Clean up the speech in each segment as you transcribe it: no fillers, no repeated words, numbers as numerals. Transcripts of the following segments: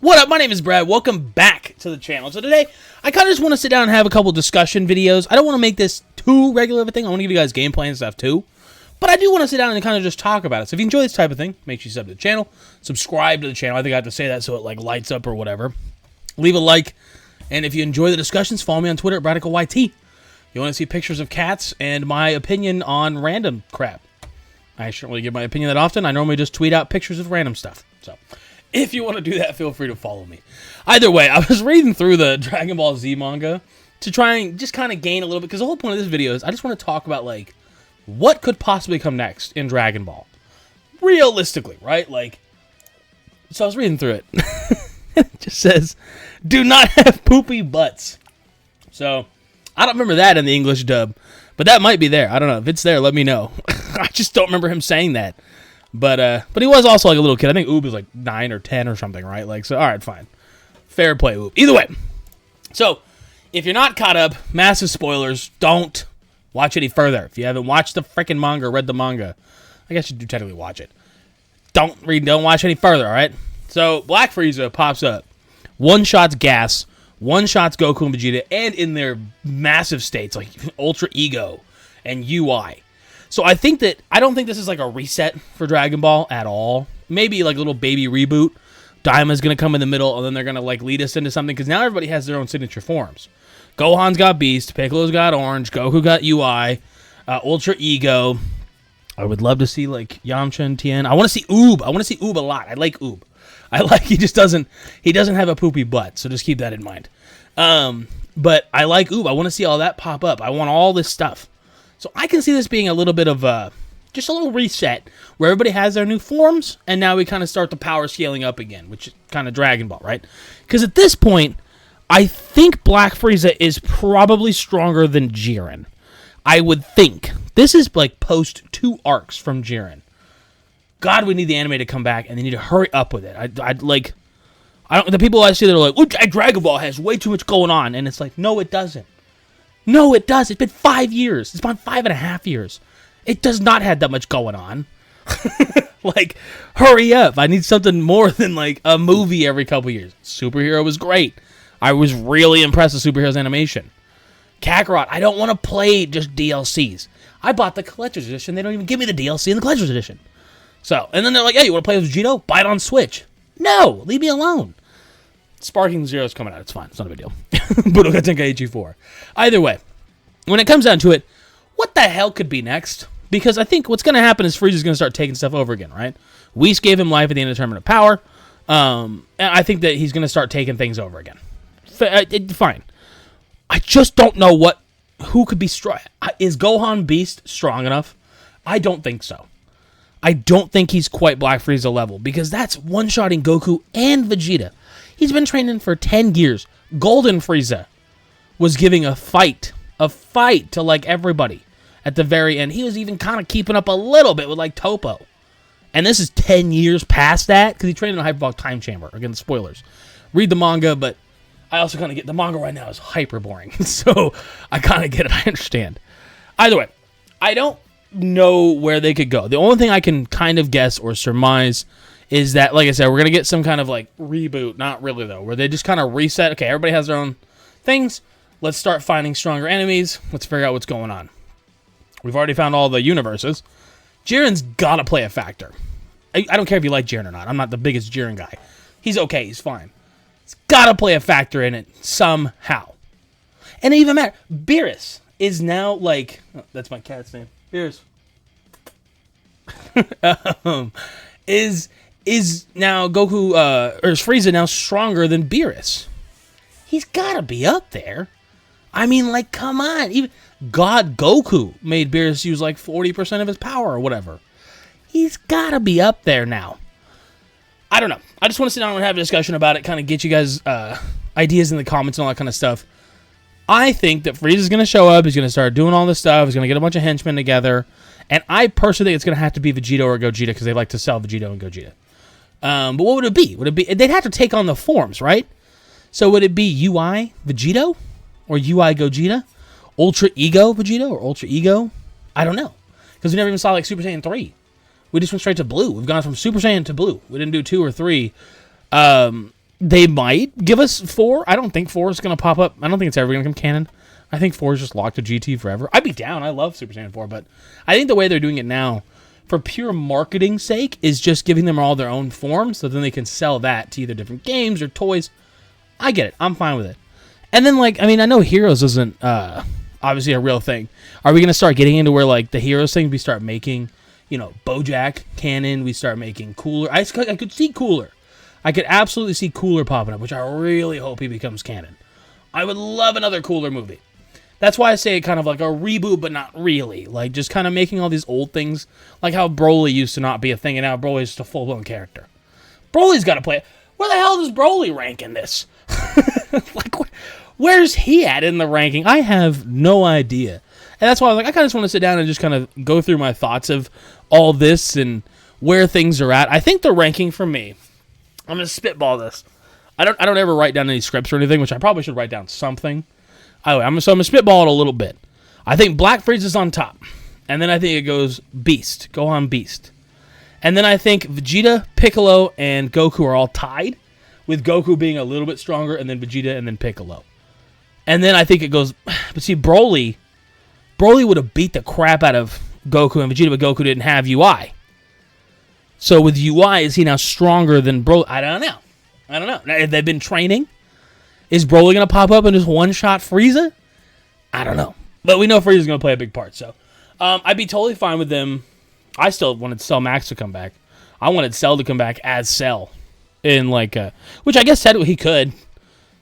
What up? My name is Brad. Welcome back to the channel. So today, I kind of just want to sit down and have a couple discussion videos. I don't want to make this too regular of a thing. I want to give you guys gameplay and stuff too. But I do want to sit down and kind of just talk about it. So if you enjoy this type of thing, make sure you sub to the channel. Subscribe to the channel. I think I have to say that so it like lights up or whatever. Leave a like. And if you enjoy the discussions, follow me on Twitter at Bradical YT. You want to see pictures of cats and my opinion on random crap. I shouldn't really give my opinion that often. I normally just tweet out pictures of random stuff. So if you want to do that, feel free to follow me. Either way, I was reading through the Dragon Ball Z manga to try and just kind of gain a little bit, because the whole point of this video is I just want to talk about, like, what could possibly come next in Dragon Ball. Realistically, right? Like, so I was reading through it. It just says, do not have poopy butts. So, I don't remember that in the English dub, but that might be there. I don't know. If it's there, let me know. I just don't remember him saying that. But he was also like a little kid. I think Oob was like 9 or 10 or something, right? Like, so, all right, fine. Fair play, Oob. Either way. So, if you're not caught up, massive spoilers, don't watch any further. If you haven't watched the freaking manga or read the manga, I guess you do technically watch it. Don't watch any further, all right? So, Black Frieza pops up. One-shots Gas, one-shots Goku and Vegeta, and in their massive states, like Ultra Ego and UI. So I don't think this is like a reset for Dragon Ball at all. Maybe like a little baby reboot. Daima's going to come in the middle, and then they're going to like lead us into something, because now everybody has their own signature forms. Gohan's got Beast, Piccolo's got Orange, Goku got UI, Ultra Ego. I would love to see like Yamcha and Tien. I want to see Oob. I want to see Oob a lot. I like Oob. He doesn't have a poopy butt, so just keep that in mind. But I like Oob. I want to see all that pop up. I want all this stuff. So I can see this being a little bit of just a little reset where everybody has their new forms, and now we kind of start the power scaling up again, which is kind of Dragon Ball, right? Because at this point, I think Black Frieza is probably stronger than Jiren. I would think. This is like post 2 arcs from Jiren. God, we need the anime to come back, and they need to hurry up with it. The people I see that are like, Dragon Ball has way too much going on, and it's like, no, it doesn't. No, it does. It's been 5 years. It's been 5.5 years. It does not have that much going on. Like, hurry up. I need something more than, like, a movie every couple years. Superhero was great. I was really impressed with Superhero's animation. Kakarot, I don't want to play just DLCs. I bought the Collector's Edition. They don't even give me the DLC in the Collector's Edition. So, and then they're like, hey, you want to play with Vegito? Buy it on Switch. No, leave me alone. Sparking Zero's coming out. It's fine. It's not a big deal. Budokai Tenkaichi 4. Either way, when it comes down to it, what the hell could be next? Because I think what's going to happen is Frieza's going to start taking stuff over again, right? Whis gave him life at the end of Tournament of Power. And I think that he's going to start taking things over again. Fine. I just don't know who could be strong. Is Gohan Beast strong enough? I don't think so. I don't think he's quite Black Frieza level, because that's one-shotting Goku and Vegeta. He's been training for 10 years. Golden Frieza was giving a fight to, like, everybody at the very end. He was even kind of keeping up a little bit with, like, Topo. And this is 10 years past that, because he trained in a hyperbolic time chamber. Again, spoilers. Read the manga, but I also kind of get the manga right now is hyper boring. So I kind of get it. I understand. Either way, I don't know where they could go. The only thing I can kind of guess or surmise is that, like I said, we're going to get some kind of, like, reboot. Not really, though, where they just kind of reset. Okay, everybody has their own things. Let's start finding stronger enemies. Let's figure out what's going on. We've already found all the universes. Jiren's got to play a factor. I don't care if you like Jiren or not. I'm not the biggest Jiren guy. He's okay. He's fine. He's got to play a factor in it somehow. And it even matter. Beerus is now, like... Oh, that's my cat's name. Beerus. Is now Goku, or is Frieza now stronger than Beerus? He's gotta be up there. I mean, like, come on. Even God Goku made Beerus use like 40% of his power or whatever. He's gotta be up there now. I don't know. I just want to sit down and have a discussion about it, kind of get you guys ideas in the comments and all that kind of stuff. I think that Frieza's going to show up. He's going to start doing all this stuff. He's going to get a bunch of henchmen together. And I personally think it's going to have to be Vegito or Gogeta, because they like to sell Vegito and Gogeta. But what would it be? They'd have to take on the forms, right? So would it be UI Vegito or UI Gogeta? Ultra Ego Vegito or Ultra Ego? I don't know. Because we never even saw, like, Super Saiyan 3. We just went straight to blue. We've gone from Super Saiyan to blue. We didn't do 2 or 3. They might give us 4. I don't think 4 is going to pop up. I don't think it's ever going to come canon. I think 4 is just locked to GT forever. I'd be down. I love Super Saiyan 4, but I think the way they're doing it now, for pure marketing sake, is just giving them all their own forms, so then they can sell that to either different games or toys. I get it. I'm fine with it. And then, like, I mean, I know Heroes isn't obviously a real thing. Are we going to start getting into where, like, the Heroes thing, we start making, you know, Bojack canon, we start making Cooler. I could see Cooler. I could absolutely see Cooler popping up, which I really hope he becomes canon. I would love another Cooler movie. That's why I say kind of like a reboot, but not really. Like, just kind of making all these old things, like how Broly used to not be a thing, and now Broly's just a full-blown character. Broly's got to play it. Where the hell does Broly rank in this? Like, where's he at in the ranking? I have no idea. And that's why I was like, I kind of just want to sit down and just kind of go through my thoughts of all this and where things are at. I think the ranking for me, I'm going to spitball this. I don't ever write down any scripts or anything, which I probably should write down something. Anyway, I'm going to spitball it a little bit. I think Black Frieza's on top. And then I think it goes Beast. Gohan Beast. And then I think Vegeta, Piccolo, and Goku are all tied, with Goku being a little bit stronger, and then Vegeta, and then Piccolo. And then I think it goes... But see, Broly would have beat the crap out of Goku and Vegeta, but Goku didn't have UI. So with UI, is he now stronger than Broly? I don't know. Now, if they've been training, is Broly going to pop up and just one-shot Frieza? I don't know. But we know Frieza's going to play a big part, so... I'd be totally fine with them. I still wanted Cell Max to come back. I wanted Cell to come back as Cell. In like which I guess said he could.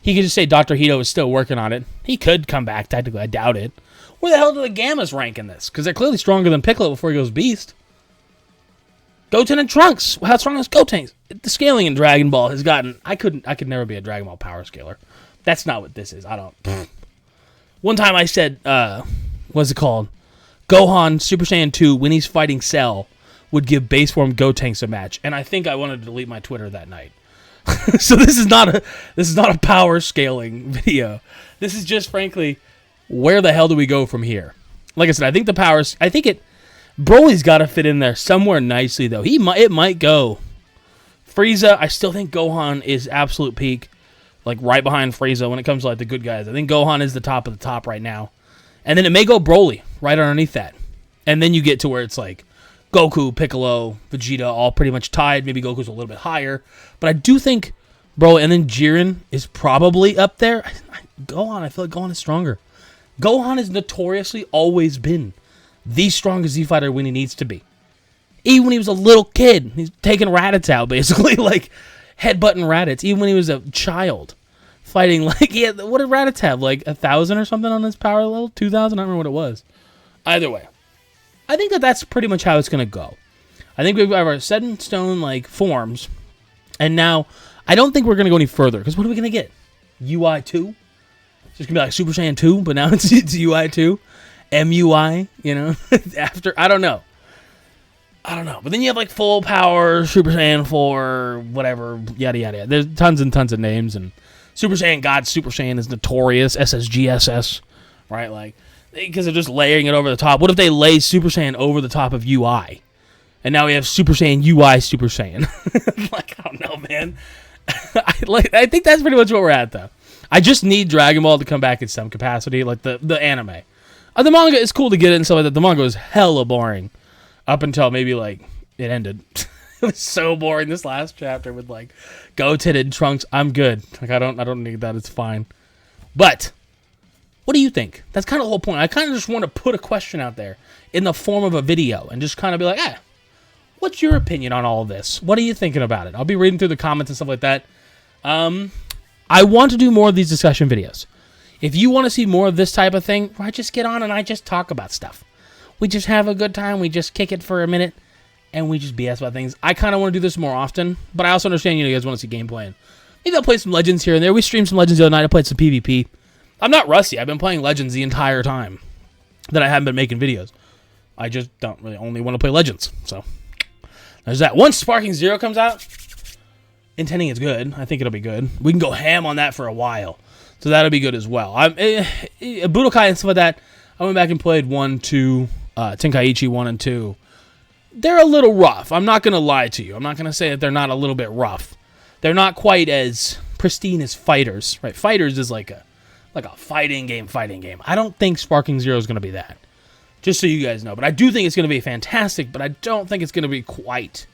He could just say Dr. Hito is still working on it. He could come back, technically. I doubt it. Where the hell do the Gammas rank in this? Because they're clearly stronger than Piccolo before he goes Beast. Goten and Trunks. How strong is Goten? The scaling in Dragon Ball has gotten... I could never be a Dragon Ball power scaler. That's not what this is. I don't... One time I said, what's it called? Gohan, Super Saiyan 2, when he's fighting Cell, would give base form Gotenks a match. And I think I wanted to delete my Twitter that night. So this is not a power scaling video. This is just, frankly, where the hell do we go from here? Like I said, I think Broly's got to fit in there somewhere nicely, though. It might go. Frieza, I still think Gohan is absolute peak, like right behind Frieza when it comes to like the good guys. I think Gohan is the top of the top right now. And then it may go Broly right underneath that. And then you get to where it's like Goku, Piccolo, Vegeta, all pretty much tied. Maybe Goku's a little bit higher. But I do think Broly, and then Jiren is probably up there. Gohan, I feel like Gohan is stronger. Gohan has notoriously always been the strongest Z fighter when he needs to be. Even when he was a little kid, he's taking Raditz out, basically, like headbutting Raditz. Even when he was a child. Fighting, like, what did Raditz have? Like 1,000 or something on his power level? 2,000? I don't remember what it was. Either way, I think that's pretty much how it's going to go. I think we've got our set in stone, like, forms. And now, I don't think we're going to go any further. Because what are we going to get? UI 2? It's just going to be like Super Saiyan 2, but now it's UI 2. MUI, you know? After, I don't know. But then you have, like, full power, Super Saiyan 4, whatever, yada, yada, yada. There's tons and tons of names, and Super Saiyan God Super Saiyan is notorious. SSGSS, right? Like, because they're just layering it over the top. What if they lay Super Saiyan over the top of UI? And now we have Super Saiyan UI Super Saiyan. Like, I don't know, man. I think that's pretty much what we're at, though. I just need Dragon Ball to come back in some capacity, like the anime. The manga is cool to get it and stuff like that. The manga was hella boring up until maybe, like, it ended. It was so boring this last chapter with like Goten and Trunks. I'm good. Like I don't need that. It's fine. But what do you think? That's kind of the whole point. I kind of just want to put a question out there in the form of a video and just kind of be like, what's your opinion on all of this? What are you thinking about it? I'll be reading through the comments and stuff like that. I want to do more of these discussion videos. If you want to see more of this type of thing, I just get on and I just talk about stuff. We just have a good time. We just kick it for a minute. And we just BS about things. I kind of want to do this more often, but I also understand you guys want to see gameplay. Maybe I'll play some Legends here and there. We streamed some Legends the other night. I played some PvP. I'm not rusty. I've been playing Legends the entire time that I haven't been making videos. I just don't really only want to play Legends. So there's that. Once Sparking Zero comes out, intending it's good. I think it'll be good. We can go ham on that for a while. So that'll be good as well. Budokai and stuff like that, I went back and played 1, 2, Tenkaichi 1 and 2. They're a little rough. I'm not going to lie to you. I'm not going to say that they're not a little bit rough. They're not quite as pristine as Fighters, right? Fighters is like a fighting game. I don't think Sparking Zero is going to be that. Just so you guys know. But I do think it's going to be fantastic, but I don't think it's going to be quite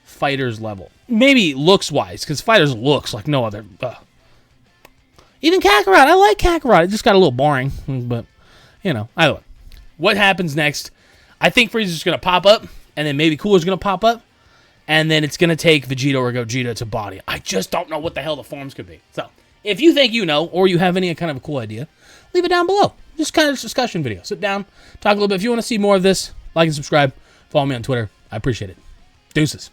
Fighters level. Maybe looks-wise, because Fighters looks like no other. Even Kakarot. I like Kakarot. It just got a little boring. But, you know, either way. What happens next? I think Frieza's just going to pop up, and then maybe Cooler's going to pop up, and then it's going to take Vegeta or Gogeta to body. I just don't know what the hell the forms could be. So, if you think you know, or you have any kind of a cool idea, leave it down below. Just kind of discussion video. Sit down, talk a little bit. If you want to see more of this, like and subscribe. Follow me on Twitter. I appreciate it. Deuces.